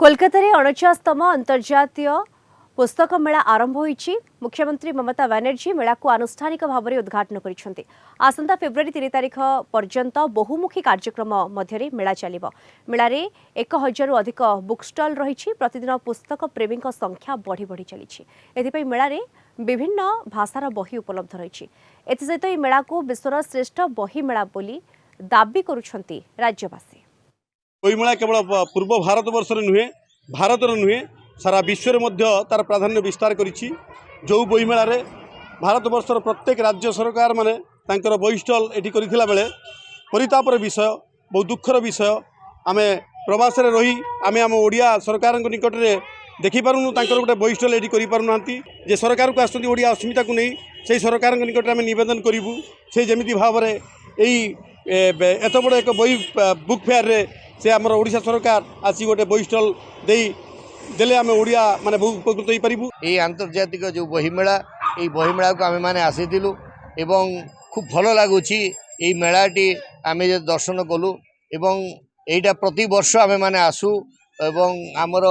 कोलकाता 49तम अंतर्जातीय पुस्तक मेला आरंभ होईछि। मुख्यमंत्री ममता बनर्जी मेला को आनुष्ठानिक भाव में उद्घाटन करिसेंति। आसंता फेब्रुआरी 3 तारिख पर्यंत बहुमुखी कार्यक्रम मध्यरे मेला चलिबो। मेलारे 1000 रु अधिक बुक स्टॉल रहिछि। प्रतिदिन पुस्तक प्रेमी संख्या बढ़ी बढ़ी चलिछि। एथिपई मेलारे विभिन्न भाषार बही उपलब्ध रहिछि। एथिसहित ए मेला को विश्वर श्रेष्ठ बही मेला बोली दाबी करुछंती राज्यवासी। बही मेला केवल पूर्व भारत वर्ष नुहे भारत नुहे सारा विश्व में तार प्राधान्य विस्तार करिछि। जो बही मेला रे भारत वर्षर प्रत्येक राज्य सरकार माने तांकर बही स्टल एटी करिथिला बेले परितापर विषय बहुत दुखर विषय आमे प्रवास रे रही आमे आम ओडिया सरकार निकट में देखि पारुनु तांकर गोटे बही स्टल एटी करि पारु नांती। जे सरकार को आसुंती ओडिया अस्मिता को नहीं से सरकार निकट में आमे निवेदन करिवु से जेमिति भाव रे एई एत बड़ एक बही बुक फेयर रे से आमर ओडिशा सरकार आसी गोटे बही स्टल देले आम ओडिया माने बहुत उपकृत हो पारिबु। ये आंतर्जातिक जो बही मेला ये बही मेला को आमे माने आसीथिलु एवं खूब भल लागुछि। ये मेलाटी आमे जे दर्शन कलु एवं एटा प्रति वर्ष आमे माने आसु एवं आमर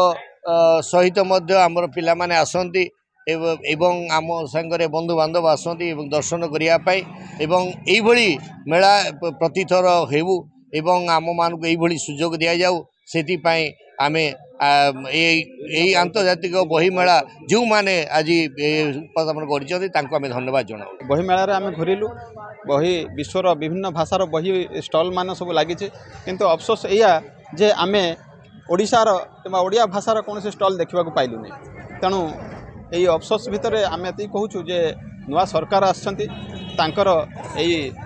सहित मध्य आमर पिला माने आसंती एवं आम संगरे बंधु बांधव आसंती एवं दर्शन करिया पाई एवं एई भली मेला प्रतिथर हेबु एवं आम मानक एई भली सुजोग दिया जाऊ सेति पाई आमे यही आंतर्जातिक बही मेला जो माने आज उपस्थापन कर धन्यवाद जनाऊ। बही मेलार आम घूरिलु बही विश्वर विभिन्न भाषार बही स्टल मान सब लगी किंतु अफसोस या जे आमे ओडिशार कि ओडिया भाषार कौन स्टल देखा पाइलु नहीं। तेणु यही अफसोस भितर आम ये कहूँ जे नुआ सरकार आसर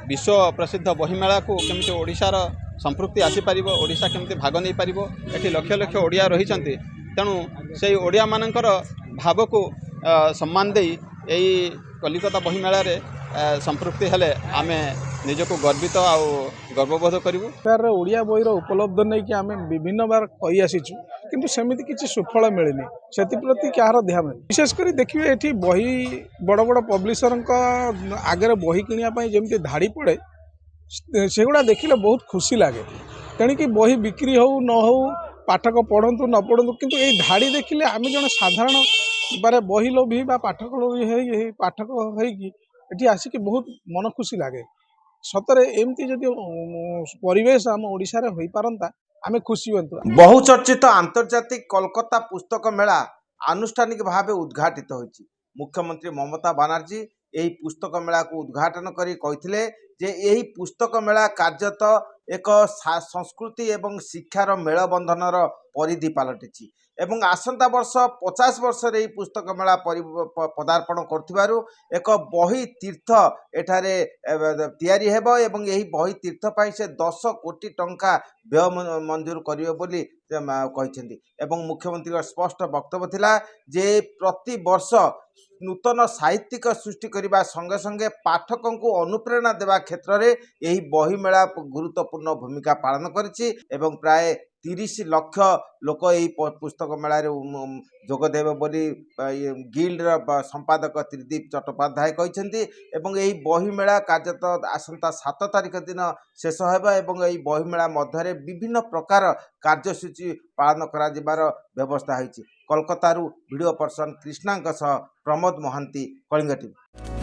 विश्व प्रसिद्ध बही मेला को केमती ओडिशार संपृक्ति आसीपर ओडिशा केमती भाग नहीं पार ये लक्ष लक्ष ओडिया रही। तेणु से ओडिया मानकर भाव को सम्मान दे यही कलिकता बही मेला रे संपृक्ति हेले आमे निजको गर्वित आ गर्वबोध करूँ। ओडिया बहीर उपलब्ध नहीं कि आम विभिन्न बार कही आसीचु किंतु सेमिति किसी सुफल मिलनी से प्रति क्या ध्यान विशेषकर देखिए ये बही बड़ बड़ पब्लिशर आगे बही किणापी जमी धाड़ी पड़े सेगुड़ा देखिले बहुत खुशी लगे। तेणिकी बही बिक्री हो न हो पाठक पढ़ंतु न पढ़ंतु किंतु ये धाड़ी देखिले आम जन साधारण बारे बही लोभी बा पाठक लोभी है पाठक होती आसिक बहुत मन खुशी लगे। सतरे एमती जदि परिवेश आम ओडिशा रे होई पारंता आमे खुशी हंतु। बहुचर्चित आंतर्जातिक कोलकाता पुस्तक मेला आनुष्ठानिक भाव उद्घाटित होइछि। मुख्यमंत्री ममता बनर्जी यही पुस्तक मेला को उद्घाटन करी कहिथिले जे यही पुस्तक मेला कार्यत एक संस्कृति एवं शिक्षार मेलबंधनर परिधि पलटिछि एवं आसंता वर्ष 50 वर्ष रे पुस्तक मेला पदार्पण करथिबारु एक बही तीर्थ एठारे तैयारी हेबो एवं यही बही तीर्थ पाई से 10 कोटी टंका व्यय मंजूर करिवे बोली कहिसेंती एवं मुख्यमंत्री स्पष्ट वक्तव्य थिला जे प्रति वर्ष नूतन साहित्यिक सृष्टि करने संगे संगे पाठकों को अनुप्रेरणा देवा क्षेत्र में यही बही मेला गुरुत्वपूर्ण भूमिका पालन करिछि एवं प्राय 30 लाख लोक यही पुस्तक मेला जोगदेव बोली गिल्डर संपादक त्रिदीप चट्टोपाध्याय कहते एवं यही बही मेला कार्यत आसंता 7 तारिख दिन शेष होगा एवं यही बही मेला मध्य विभिन्न प्रकार कार्यसूची पालन कर व्यवस्था होती। Kolkata video person Krishna Pramod Mohanty Kalinga TV.